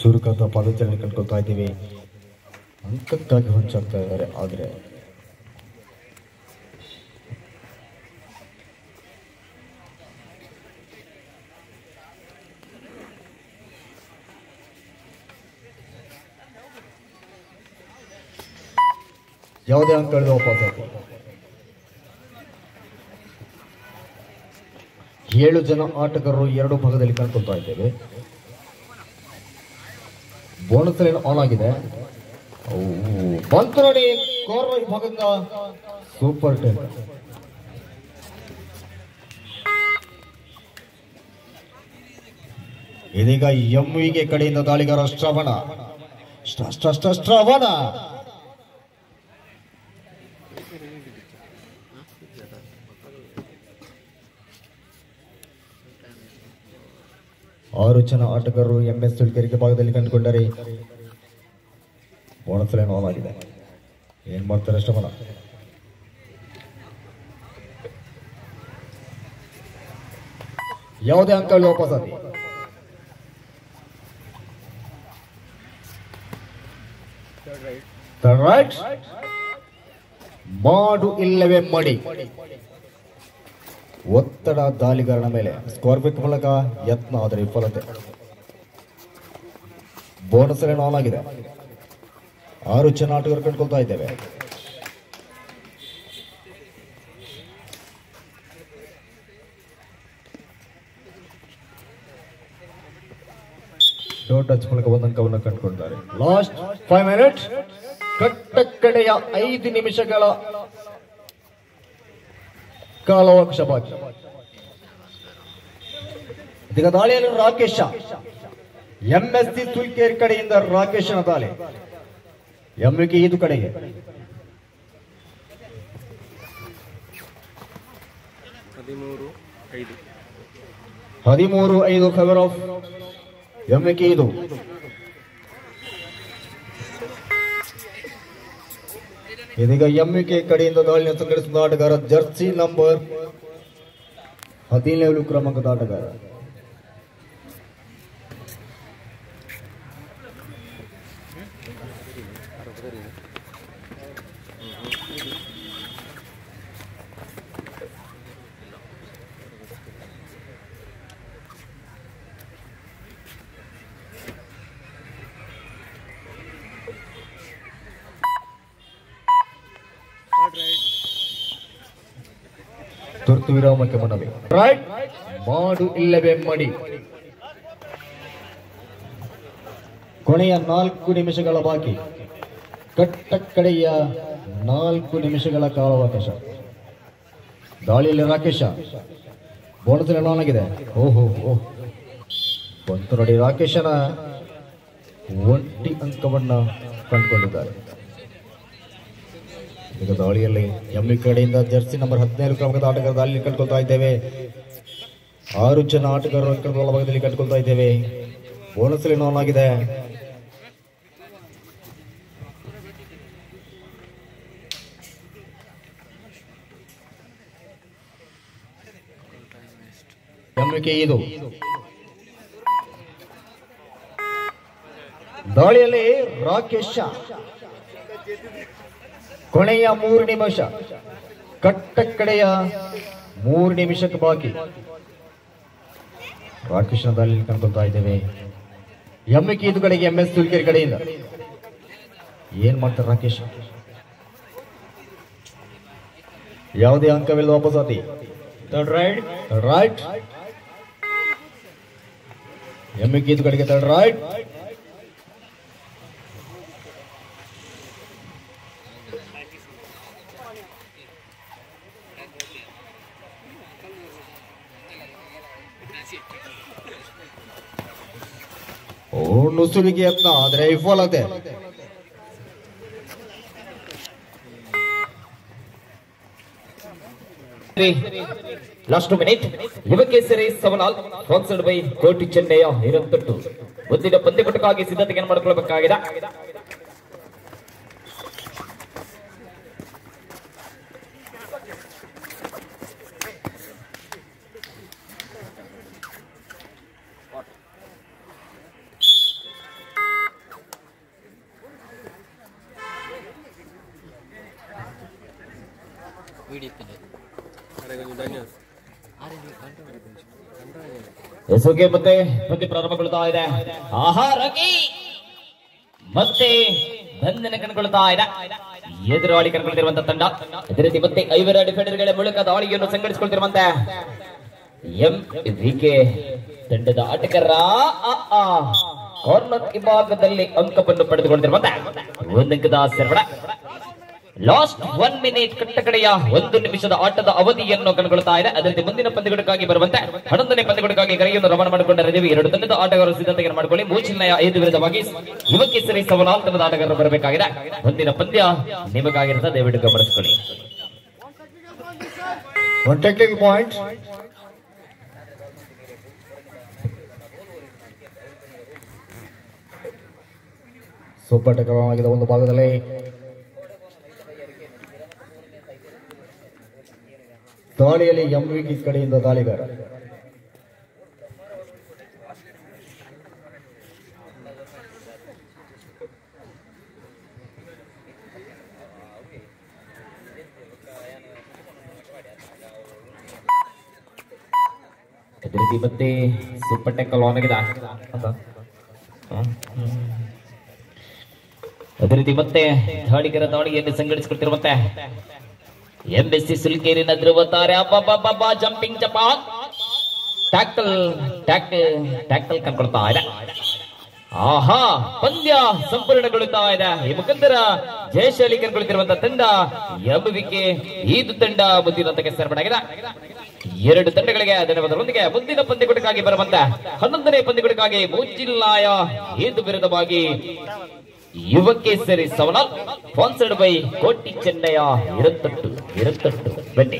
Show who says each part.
Speaker 1: ಚುರುಕಾದ ಪಾದಚಾರಣೆ ಕಂಡುಕೊಳ್ತಾ ಇದ್ದೀವಿ. ಅಂಕಕ್ಕಾಗಿ ಹೊಂಚಾಗ್ತಾ ಇದ್ದಾರೆ. ಆದರೆ ಯಾವುದೇ ಅಂಕ ಹಿಡಿದು ವಾಪಸ್ ಆಗಿ 7 ಜನ ಆಟಗಾರರು 2 ಭಾಗದಲ್ಲಿ ಕಂಡುಕೊಳ್ತಾ ಇದ್ದೇವೆ. ಬೋನಸ್ ಲೈನ್ ಆನ್ ಆಗಿದೆ. ಬಂತು ನೋಡಿ, ಕೋರ್ನರ್ ಭಾಗದಿಂದ ಸೂಪರ್ ಟೇಕ್. ಇದೀಗ ಎಂವಿಗೆ ಕಡೆಯಿಂದ ದಾಳಿಗಾರ ಶ್ರವಣ. ಆರು ಜನ ಆಟಗಾರರು ಎಂಎಸ್ ತುಳ್ಕೆರೆಗೆ ಭಾಗದಲ್ಲಿ ಕಂಡುಕೊಂಡರೆ ಬೋನಸ್ ಲೈನ್ ಆನ್ ಆಗಿದೆ. ಏನ್ ಮಾಡ್ತಾರೆ ಶ್ರವಣ? ಯಾವುದೇ ಅಂಕ ವಾಪಸ್ ಆಗಿ ರೈಟ್ ಮಾಡು ಇಲ್ಲವೇ ಮಡಿ. ಒತ್ತಡ ದಾಳಿಗಾರನ ಮೇಲೆ ಸ್ಕೋರ್ ಬೇಕ್ ಮೂಲಕ ಯತ್ನ, ಆದರೆ ವಿಫಲತೆ. ಬೋನಸ್ ಲೈನ್ ಆನ್ ಆಗಿದೆ. 6 ಜನ ಆಟಗಾರರು ಕಂಡುಕೊಳ್ತಾ ಇದ್ದೇವೆ. ಟಚ್ ಮೂಲಕ 1 ಅಂಕವನ್ನು ಕಂಡುಕೊಂಡಿದ್ದಾರೆ. Last 5 minutes. ಕಟ್ಟಕಡೆಯ 5 ನಿಮಿಷಗಳ ಕಾಲಾವಕಾಶ ಬಾಕಿ. ಈಗ ದಾಳಿಯಲ್ಲಿ ರಾಕೇಶ, ಎಂಎಸ್ಸಿ ತುಳ್ಕೇರಿ ಕಡೆಯಿಂದ ರಾಕೇಶನ ದಾಳಿ. ಎಂವಿಕೆ ಇದು ಕಡೆಗೆ 13-5 ಫೇವರ್ ಆಫ್ ಎಂವಿಕೆ ಇದು. ಇದೀಗ ಎಂವಿಕೆ ಕಡೆಯಿಂದ ದಾಳಿಯನ್ನು ಸಂಘಟಿಸಿದ ಆಟಗಾರ ಜರ್ಸಿ ನಂಬರ್ 17 ಕ್ರಮಾಂಕದ ಆಟಗಾರ. ತುರ್ತು ವಿರಾಮಕ್ಕೆ ಮನವಿ. ರೈಟ್ ಮಾಡು ಇಲ್ಲವೇ ಮಡಿ. ಕೊನೆಯ 4 ನಿಮಿಷಗಳ ಬಾಕಿ. ಕಟ್ಟಕಡೆಯ 4 ನಿಮಿಷಗಳ ಕಾಲಾವಕಾಶ. ದಾಳಿಯಲ್ಲಿ ರಾಕೇಶ. ಬೋನಸ್ ಲೈನ್ ಆನ್ ಆಗಿದೆ. ಓಹೋ ಬಂತು ನೋಡಿ, ರಾಕೇಶನ 1 ಅಂಕವನ್ನ ಕಂಡುಕೊಂಡಿದ್ದಾರೆ. ಈಗ ದಾಳಿಯಲ್ಲಿ ಎಂವಿ ಕಡೆಯಿಂದ ಜರ್ಸಿ ನಂಬರ್ 17 ಕ್ರಮಾಂಕದ ಆಟಗಾರ ದಾಳಿಯಲ್ಲಿ ಕಂಡುಕೊಳ್ತಾ ಇದ್ದೇವೆ. 6 ಜನ ಆಟಗಾರರು ಅಂಕಗಳ ಭಾಗದಲ್ಲಿ ಕಂಡುಕೊಳ್ತಾ ಇದ್ದೇವೆ. ಬೋನಸ್ ಲೈನ್ ಆನ್ ಆಗಿದೆ. ಎಂವಿಕೆ ಇದು. ದಾಳಿಯಲ್ಲಿ ರಾಕೇಶ. ಕೊನೆಯ 3 ನಿಮಿಷ. ಕಟ್ಟಕಡೆಯ 3 ನಿಮಿಷಕ್ಕೆ ಬಾಕಿ. ರಾಕೇಶನ ದಾಳಿಯಲ್ಲಿ ಕಂಡುಕೊಳ್ತಾ ಇದ್ದೇವೆ. ಎಂವಿಕೆ ಇದು ಕಡೆಗೆ ಎಂಎಸ್ ತುಳ್ಕೇರಿ ಕಡೆಯಿಂದ. ಏನ್ ಮಾಡ್ತಾರೆ ರಾಕೇಶ್? ಯಾವುದೇ ಅಂಕವಿಲ್ಲ, ವಾಪಸಾತಿ. ರೈಟ್ ಎಂವಿಕೆ ಇದು ಕಡೆಗೆ ರೈಟ್. ನುಸುಳಿಗೆ ಯತ್ನ, ಆದರೆ ವಿಫಲತೆ.
Speaker 2: ಲಾಸ್ಟ್ ಮಿನಿಟ್ ಯುವಕೇಸರಿ ಸವನಾಲ್ ಸ್ಪಾನ್ಸರ್ಡ್ ಬೈ ಕೋಟಿ ಚೆನ್ನಯ್ಯ ಹಿರಂತಟ್ಟು. ಮುಂದಿನ ಪಂದ್ಯಕೂಟಕ್ಕಾಗಿ ಸಿದ್ಧತೆಯನ್ನು ಮಾಡಿಕೊಳ್ಳಬೇಕಾಗಿದೆ. ಎಸುಗೆ ಮತ್ತೆ ಪಂದ್ಯ ಪ್ರಾರಂಭಗೊಳ್ತಾ ಇದೆ. ಆಹಾರಕ್ಕೆ ಮತ್ತೆ ಬಂಧನ ಕಣ್ಕೊಳ್ತಾ ಇದೆ. ಎದುರಾಳಿ ಕಣ್ಕೊಳ್ತಿರುವಂತಹ ತಂಡ. ಅದೇ ರೀತಿ ಮತ್ತೆ 5 ಡಿಫೆಂಡರ್ಗಳ ಮೂಲಕ ದಾಳಿಯನ್ನು ಸಂಘಟಿಸಿಕೊಳ್ತಿರುವಂತೆ MVK ತಂಡದ ಆಟಗಾರ ಕಾರ್ನರ್ ವಿಭಾಗದಲ್ಲಿ ಅಂಕವನ್ನು ಪಡೆದುಕೊಂಡಿರುವಂತೆ 1 ಅಂಕದ ಸೇರ್ಪಡೆ. ಲಾಸ್ಟ್ 1 ಮಿನಿಟ್ ಕಟ್ಟಕಡೆಯ 1 ನಿಮಿಷದ ಆಟದ ಅವಧಿಯನ್ನು ಕಣ್ಕೊಳ್ತಾ ಇದೆ. ಅದೇ ರೀತಿ ಮುಂದಿನ ಪಂದ್ಯಗಳಿಗಾಗಿ ಬರುವಂತೆ 11ನೇ ಪಂದ್ಯಗಳಿಗಾಗಿ ಕರೆಯನ್ನು ರವಾನೆ ಮಾಡಿಕೊಂಡಿದ್ದೇವೆ. 2 ತಂಡದ ಆಟಗಾರರು ಸಿದ್ಧತೆಯನ್ನು ಮಾಡಿಕೊಳ್ಳಿ. ಮೂಚಿಲ್ನೆಯ 5 ವಿರುದ್ಧವಾಗಿ ಯುವಕೇಸರಿ ಸವನಾಲ್ ತಂಡದ ಆಟಗಾರರು ಬರಬೇಕಾಗಿದೆ. ಮುಂದಿನ ಪಂದ್ಯ ನಿಮಗಾಗಿರುತ್ತೆ, ದಯವಿಟ್ಟು ಗಮನಿಸಿಕೊಳ್ಳಿ.
Speaker 1: One technical point. ಸೂಪರ್ ಟಕವಾಗಿದೆ ಒಂದು ಭಾಗದಲ್ಲಿ ದಾಳಿಯಲ್ಲಿ MVK ಕಡೆಯಿಂದ ದಾಳಿಗಾರ.
Speaker 2: ಅದೇ ರೀತಿ ಮತ್ತೆ ಸೂಪರ್ ಟೆಕ್ಕಲ್ ಆನ್ ಆಗಿದೆ. ಅದೇ ರೀತಿ ಮತ್ತೆ ದಾಳಿಗರ ದಾಳಿಯನ್ನು ಸಂಘಟಿಸಿಕೊಳ್ತಿರುವಂತೆ MSC ಸುಲ್ಕೇರಿನ ಧ್ರುವ ತಾರೆ. ಜಂಪಿಂಗ್ ಜಪಾನ್ ಟ್ಯಾಕಲ್ ಕಂಡ್ಕೊಳ್ತಾ ಇದೆ. ಆಹಾ, ಪಂದ್ಯ ಸಂಪೂರ್ಣಗೊಳ್ಳುತ್ತಾ ಇದೆ. ಈ ಮುಖಾಂತರ ಜಯಶಾಲಿ ಕಂಡುಕೊಳ್ತಿರುವಂತಹ ತಂಡ MVK. ಇದು ತಂಡ ಮುಂದಿನ ಹಂತಕ್ಕೆ ಸೇರ್ಪಡೆಯಾಗಿದೆ. 2 ತಂಡಗಳಿಗೆ ಧನ್ಯವಾದಗಳೊಂದಿಗೆ ಮುಂದಿನ ಪಂದ್ಯಗಳಿಗಾಗಿ ಬರುವಂತ 11ನೇ ಪಂದ್ಯಗಳಿಗಾಗಿ ಮೂಚಿಲ್ನಾಯ ಇದು ವಿರುದ್ಧವಾಗಿ ಯುವಕೇಸರಿ ಸವನಾಲ್ ಸ್ಪಾನ್ಸರ್ಡ್ ಬೈ ಕೋಟಿ ಚೆನ್ನಯ್ಯ 28 ಬನ್ನಿ.